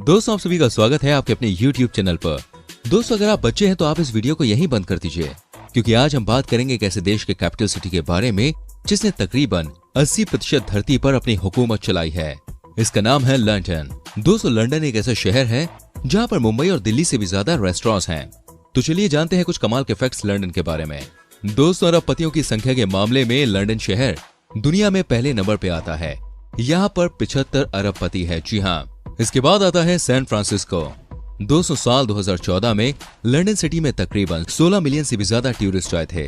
दोस्तों, आप सभी का स्वागत है आपके अपने YouTube चैनल पर। दोस्तों, अगर आप बच्चे हैं तो आप इस वीडियो को यहीं बंद कर दीजिए, क्योंकि आज हम बात करेंगे एक ऐसे देश के कैपिटल सिटी के बारे में जिसने तकरीबन 80% धरती पर अपनी हुकूमत चलाई है। इसका नाम है लंदन। दोस्तों, लंदन एक ऐसा शहर है जहाँ पर मुंबई और दिल्ली से भी ज्यादा रेस्टोरेंट्स हैं। तो चलिए जानते हैं कुछ कमाल के फैक्ट्स लंदन के बारे में। दोस्तों, अरबपतियों की संख्या के मामले में लंदन शहर दुनिया में पहले नंबर पे आता है। यहाँ पर 75 अरबपति है। जी हाँ, इसके बाद आता है सैन फ्रांसिस्को। दोस्तों, साल 2014 में लंदन सिटी में तकरीबन 16 मिलियन से भी ज्यादा टूरिस्ट आए थे।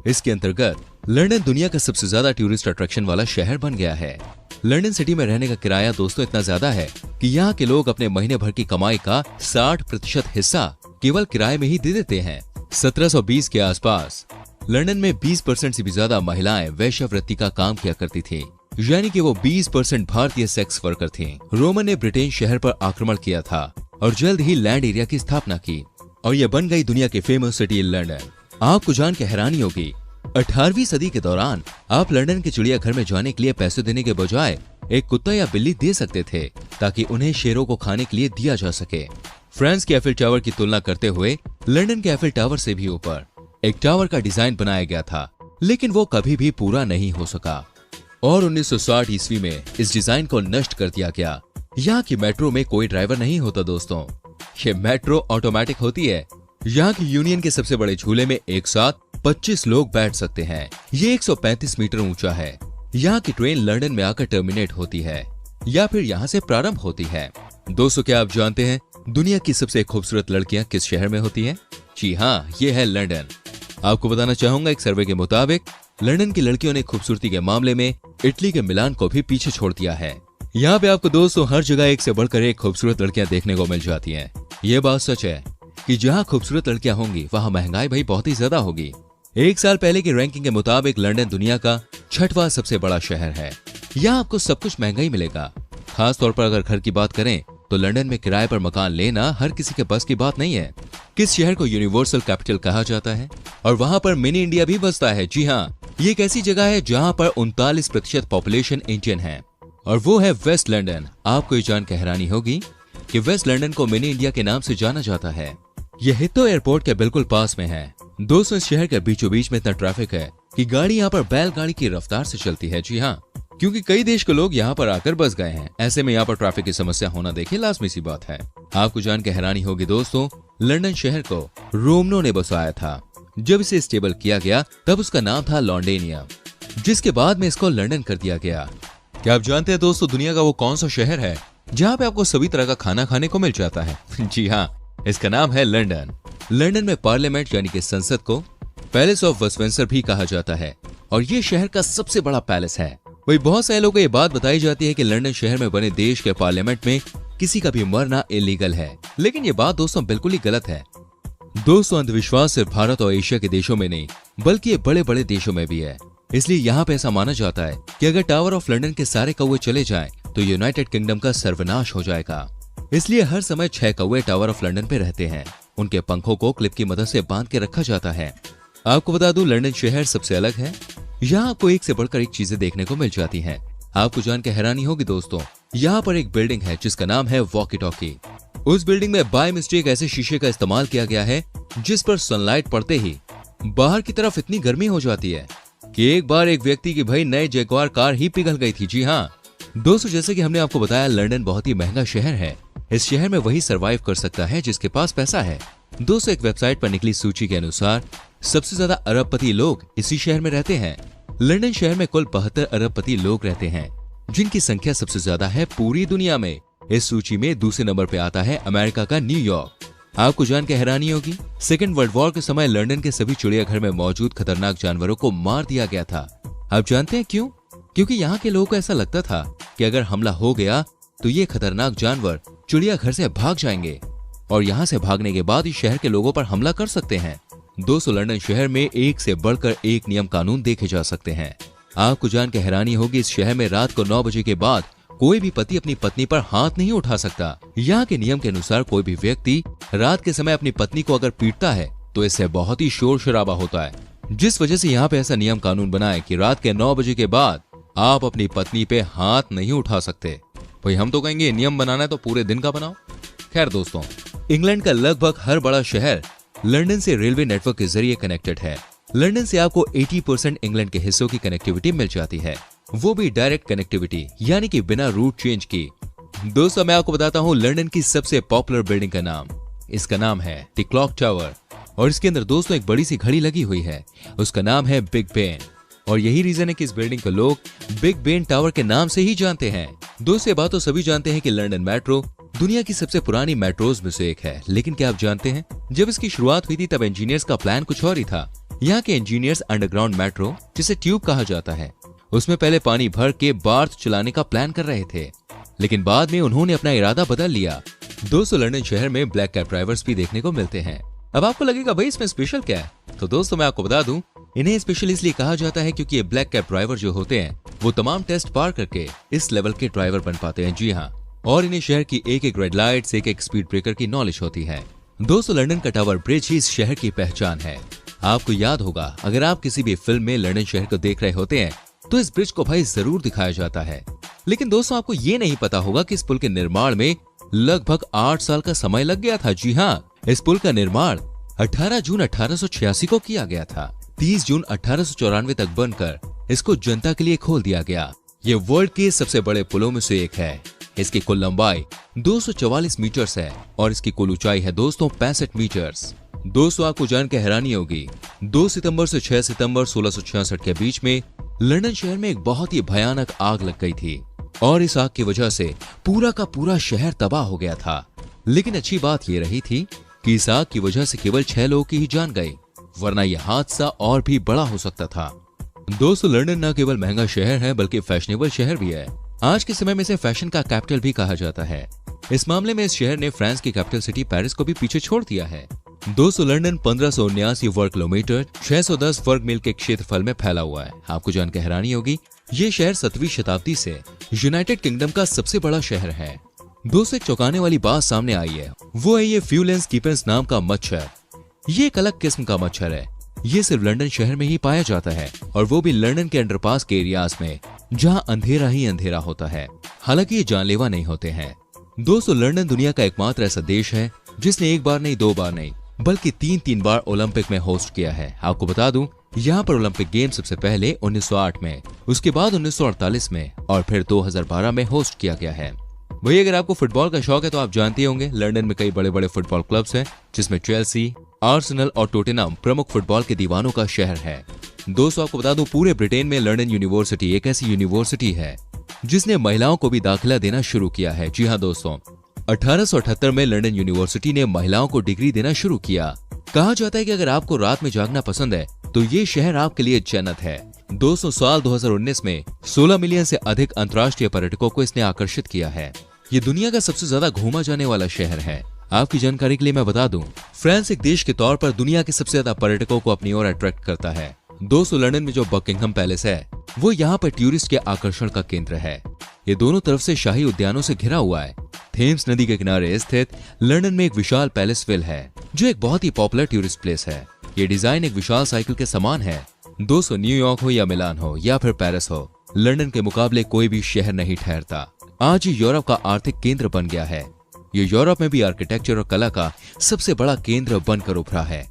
इसके अंतर्गत लंदन दुनिया का सबसे ज्यादा टूरिस्ट अट्रैक्शन वाला शहर बन गया है। लंदन सिटी में रहने का किराया दोस्तों इतना ज्यादा है कि यहाँ के लोग अपने महीने भर की कमाई का 60% हिस्सा केवल किराए में ही दे देते हैं। 1720 के आसपास लंदन में 20% से भी ज्यादा महिलाएं वेश्यावृत्ति का काम किया करती थी, यानी कि वो 20% भारतीय सेक्स वर्कर थीं। रोमन ने ब्रिटेन शहर पर आक्रमण किया था और जल्द ही लैंड एरिया की स्थापना की और यह बन गई दुनिया की फेमस सिटी लंदन। आपको जान के हैरानी होगी, 18वीं सदी के दौरान आप लंदन के चिड़ियाघर में जाने के लिए पैसे देने के बजाय एक कुत्ता या बिल्ली दे सकते थे ताकि उन्हें शेरों को खाने के लिए दिया जा सके। फ्रांस के एफिल टावर की तुलना करते हुए लंदन के एफिल टावर से भी ऊपर एक टावर का डिजाइन बनाया गया था, लेकिन वो कभी भी पूरा नहीं हो सका और 1960 ईस्वी में इस डिजाइन को नष्ट कर दिया गया। यहाँ की मेट्रो में कोई ड्राइवर नहीं होता दोस्तों, ये मेट्रो ऑटोमेटिक होती है। यहाँ की यूनियन के सबसे बड़े झूले में एक साथ 25 लोग बैठ सकते हैं। ये 135 मीटर ऊंचा है। यहाँ की ट्रेन लंदन में आकर टर्मिनेट होती है या फिर यहाँ से प्रारंभ होती है। दोस्तों, क्या आप जानते हैं दुनिया की सबसे खूबसूरत लड़कियां किस शहर में होती हैं? जी हाँ, ये है लंदन। आपको बताना चाहूंगा, एक सर्वे के मुताबिक लंदन की लड़कियों ने खूबसूरती के मामले में इटली के मिलान को भी पीछे छोड़ दिया है। यहाँ पे आपको दोस्तों हर जगह एक से बढ़कर एक खूबसूरत लड़कियां देखने को मिल जाती हैं। ये बात सच है कि जहाँ खूबसूरत लड़कियां होंगी वहाँ महंगाई भाई बहुत ही ज्यादा होगी। एक साल पहले की रैंकिंग के मुताबिक लंदन दुनिया का 6वां सबसे बड़ा शहर है। यहाँ आपको सब कुछ महंगा ही मिलेगा। खास तौर पर अगर घर की बात करें तो लंदन में किराए पर मकान लेना हर किसी के बस की बात नहीं है। किस शहर को यूनिवर्सल कैपिटल कहा जाता है और वहाँ पर मिनी इंडिया भी बसता है। जी हाँ, ये एक ऐसी जगह है जहाँ पर 39% पॉपुलेशन इंडियन है और वो है वेस्ट लंदन। आपको ये जान के हैरानी होगी कि वेस्ट लंदन को मिनी इंडिया के नाम से जाना जाता है। यह हिथ्रो एयरपोर्ट के बिल्कुल पास में है। दोस्तों, इस शहर के बीचों बीच में इतना ट्रैफिक है कि गाड़ी यहाँ पर बैलगाड़ी की रफ्तार से चलती है। जी हाँ, क्योंकि कई देश के लोग यहाँ पर आकर बस गए हैं। ऐसे में यहाँ पर ट्रैफिक की समस्या होना देखिए लाजमी सी बात है। आपको जान के हैरानी होगी दोस्तों, लंदन शहर को रोमनों ने बसाया था। जब इसे स्टेबल किया गया तब उसका नाम था लॉन्डेनिया, जिसके बाद में इसको लंदन कर दिया गया। क्या आप जानते हैं दोस्तों दुनिया का वो कौन सा शहर है जहाँ पे आपको सभी तरह का खाना खाने को मिल जाता है? जी हाँ, इसका नाम है लंदन। लंदन में पार्लियामेंट यानी कि संसद को पैलेस ऑफ वेस्टमिंस्टर भी कहा जाता है और ये शहर का सबसे बड़ा पैलेस है। वही बहुत सारे लोगों को ये बात बताई जाती है कि लंदन शहर में बने देश के पार्लियामेंट में किसी का भी मरना इलीगल है, लेकिन ये बात दोस्तों बिल्कुल ही गलत है। दोस्तों, अंधविश्वास सिर्फ भारत और एशिया के देशों में नहीं बल्कि ये बड़े बड़े देशों में भी है। इसलिए यहाँ पे ऐसा माना जाता है कि अगर टावर ऑफ लंदन के सारे कौवे चले जाएं तो यूनाइटेड किंगडम का सर्वनाश हो जाएगा। इसलिए हर समय 6 कौवे टावर ऑफ लंदन पे रहते हैं। उनके पंखों को क्लिप की मदद से बांध के रखा जाता है। आपको बता दूं, लंदन शहर सबसे अलग है। यहाँ आपको एक से बढ़कर एक चीजें देखने को मिल जाती हैं। आपको जान के हैरानी होगी दोस्तों, यहाँ पर एक बिल्डिंग है जिसका नाम है वॉकी टॉकी। उस बिल्डिंग में बाय मिस्टेक ऐसे शीशे का इस्तेमाल किया गया है जिस पर सनलाइट पड़ते ही बाहर की तरफ इतनी गर्मी हो जाती है कि एक बार एक व्यक्ति की भाई नए जैगुआर कार ही पिघल गई थी। जी हाँ दोस्तों, जैसे कि हमने आपको बताया, लंदन बहुत ही महंगा शहर है। इस शहर में वही सरवाइव कर सकता है जिसके पास पैसा है। दोस्तों, एक वेबसाइट पर निकली सूची के अनुसार सबसे ज्यादा अरबपति लोग इसी शहर में रहते हैं। लंदन शहर में कुल 72 अरबपति लोग रहते हैं, जिनकी संख्या सबसे ज्यादा है पूरी दुनिया में। इस सूची में दूसरे नंबर पे आता है अमेरिका का न्यूयॉर्क। आपको जान के हैरानी होगी, सेकेंड वर्ल्ड वॉर के समय लंदन के सभी चिड़ियाघर में मौजूद खतरनाक जानवरों को मार दिया गया था। आप जानते हैं क्यों? क्योंकि यहाँ के लोगों को ऐसा लगता था कि अगर हमला हो गया तो ये खतरनाक जानवर चिड़ियाघर से भाग जाएंगे और यहाँ से भागने के बाद इस शहर के लोगों पर हमला कर सकते हैं। दोस्तों, लंदन शहर में एक से बढ़कर एक नियम कानून देखे जा सकते हैं। आपको जान के हैरानी होगी, इस शहर में रात को 9 बजे के बाद कोई भी पति अपनी पत्नी पर हाथ नहीं उठा सकता। यहाँ के नियम के अनुसार कोई भी व्यक्ति रात के समय अपनी पत्नी को अगर पीटता है तो इससे बहुत ही शोर शराबा होता है, जिस वजह से यहाँ पे ऐसा नियम कानून बना है कि रात के 9 बजे के बाद आप अपनी पत्नी पे हाथ नहीं उठा सकते। भाई हम तो कहेंगे नियम बनाना है तो पूरे दिन का बनाओ। खैर दोस्तों, इंग्लैंड का लगभग हर बड़ा शहर लंदन से रेलवे नेटवर्क के जरिए कनेक्टेड है। लंदन से आपको 80% इंग्लैंड के हिस्सों की कनेक्टिविटी मिल जाती है, वो भी डायरेक्ट कनेक्टिविटी, यानी कि बिना रूट चेंज की। दोस्तों मैं आपको बताता हूँ लंदन की सबसे पॉपुलर बिल्डिंग का नाम। इसका नाम है द क्लॉक टावर और इसके अंदर दोस्तों एक बड़ी सी घड़ी लगी हुई है, उसका नाम है बिग बेन। और यही रीजन है कि इस बिल्डिंग को लोग बिग बेन टावर के नाम से ही जानते हैं। दोस्तों ये बात तो सभी जानते हैं कि लंदन मेट्रो दुनिया की सबसे पुरानी मेट्रोज में से एक है, लेकिन क्या आप जानते हैं जब इसकी शुरुआत हुई थी तब इंजीनियर्स का प्लान कुछ और ही था। यहाँ के इंजीनियर्स अंडरग्राउंड मेट्रो, जिसे ट्यूब कहा जाता है, उसमें पहले पानी भर के बार्थ चलाने का प्लान कर रहे थे, लेकिन बाद में उन्होंने अपना इरादा बदल लिया। दोस्तों लंदन शहर में ब्लैक कैब ड्राइवर्स भी देखने को मिलते हैं। अब आपको लगेगा भाई इसमें स्पेशल क्या है, तो दोस्तों मैं आपको बता दूं इन्हें स्पेशल इसलिए कहा जाता है क्योंकि ये ब्लैक कैब ड्राइवर जो होते हैं वो तमाम टेस्ट पार करके इस लेवल के ड्राइवर बन पाते हैं। जी हाँ, और इन्हें शहर की एक एक रेड लाइट्स, एक एक स्पीड ब्रेकर की नॉलेज होती है। दोस्तों लंदन का टावर ब्रिज ही इस शहर की पहचान है। आपको याद होगा अगर आप किसी भी फिल्म में लंदन शहर को देख रहे होते हैं तो इस ब्रिज को भाई जरूर दिखाया जाता है। लेकिन दोस्तों आपको ये नहीं पता होगा कि इस पुल के निर्माण में लगभग 8 साल का समय लग गया था। जी हाँ, इस पुल का निर्माण 18 जून 1886 को किया गया था। 30 जून 1894 तक बनकर इसको जनता के लिए खोल दिया गया। ये वर्ल्ड के सबसे बड़े पुलों में से एक है। इसकी कुल लंबाई 244 मीटर्स है और इसकी कुल ऊंचाई है दोस्तों 65 मीटर्स। दोस्तों आपको जान के हैरानी होगी 2 सितंबर से 6 सितंबर 1666 के बीच में लंदन शहर में एक बहुत ही भयानक आग लग गई थी और इस आग की वजह से पूरा का पूरा शहर तबाह हो गया था। लेकिन अच्छी बात ये रही थी कि इस आग की वजह से केवल 6 लोगों की ही जान गई, वरना यह हादसा और भी बड़ा हो सकता था। दोस्तों लंदन न केवल महंगा शहर है बल्कि फैशनेबल शहर भी है। आज के समय में इसे फैशन का कैपिटल भी कहा जाता है। इस मामले में इस शहर ने फ्रांस की कैपिटल सिटी पेरिस को भी पीछे छोड़ दिया है। दोस्तों लंदन 1579 वर्ग किलोमीटर 610 वर्ग मील के क्षेत्रफल में फैला हुआ है। आपको जानकर हैरानी होगी ये शहर 7वीं शताब्दी से यूनाइटेड किंगडम का सबसे बड़ा शहर है। दोस्तों एक चौंकाने वाली बात सामने आई है, वो है ये फ्यूलेंस कीपर्स नाम का मच्छर। ये एक अलग किस्म का मच्छर है, ये सिर्फ लंदन शहर में ही पाया जाता है और वो भी लंदन के अंडरपास के एरियाज में जहां अंधेरा ही अंधेरा होता है। हालांकि ये जानलेवा नहीं होते हैं। दोस्तों लंदन दुनिया का एकमात्र ऐसा देश है जिसने एक बार नहीं, 2 बार नहीं बल्कि 3 बार ओलंपिक में होस्ट किया है। आपको बता दूं यहाँ पर ओलंपिक गेम सबसे पहले 1908 में, उसके बाद 1948 में और फिर 2012 में होस्ट किया गया है। वही अगर आपको फुटबॉल का शौक है तो आप जानते होंगे लंदन में कई बड़े बड़े फुटबॉल क्लब्स हैं, जिसमें चेल्सी, आर्सेनल और टोटेनहम प्रमुख फुटबॉल के दीवानों का शहर है। दोस्तों आपको बता दूं पूरे ब्रिटेन में लंदन यूनिवर्सिटी एक ऐसी यूनिवर्सिटी है जिसने महिलाओं को भी दाखिला देना शुरू किया है। जी हाँ दोस्तों, 1878 में लंदन यूनिवर्सिटी ने महिलाओं को डिग्री देना शुरू किया। कहा जाता है कि अगर आपको रात में जागना पसंद है तो ये शहर आपके लिए जन्नत है। दोस्तों साल 2019 में 16 मिलियन से अधिक अंतर्राष्ट्रीय पर्यटकों को इसने आकर्षित किया है। ये दुनिया का सबसे ज्यादा घूमा जाने वाला शहर है। आपकी जानकारी के लिए मैं बता दूं, फ्रांस एक देश के तौर पर दुनिया के सबसे ज्यादा पर्यटकों को अपनी ओर अट्रैक्ट करता है। दोस्तों लंदन में जो बकिंघम पैलेस है वो यहाँ पर टूरिस्ट के आकर्षण का केंद्र है। ये दोनों तरफ से शाही उद्यानों से घिरा हुआ है। थेम्स नदी के किनारे स्थित लंदन में एक विशाल पैलेस विल है जो एक बहुत ही पॉपुलर टूरिस्ट प्लेस है। ये डिजाइन एक विशाल साइकिल के समान है। दोस्तों न्यूयॉर्क हो या मिलान हो या फिर पेरिस हो, लंदन के मुकाबले कोई भी शहर नहीं ठहरता। आज ये यूरोप का आर्थिक केंद्र बन गया है। ये यूरोप में भी आर्किटेक्चर और कला का सबसे बड़ा केंद्र बनकर उभरा है।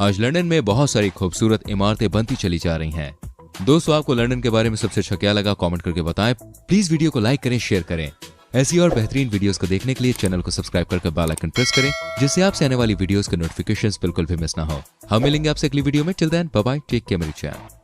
आज लंदन में बहुत सारी खूबसूरत इमारतें बनती चली जा रही हैं। दोस्तों आपको लंदन के बारे में सबसे अच्छा क्या लगा कमेंट करके बताएं। प्लीज वीडियो को लाइक करें, शेयर करें। ऐसी और बेहतरीन वीडियोस को देखने के लिए चैनल को सब्सक्राइब करके बेल आइकन प्रेस करें, जिससे आपसे आने वाली वीडियोस के नोटिफिकेशंस बिल्कुल भी मिस ना हो। हम मिलेंगे आपसे अगली वीडियो में। Till then bye bye, take care मेरी चैनल।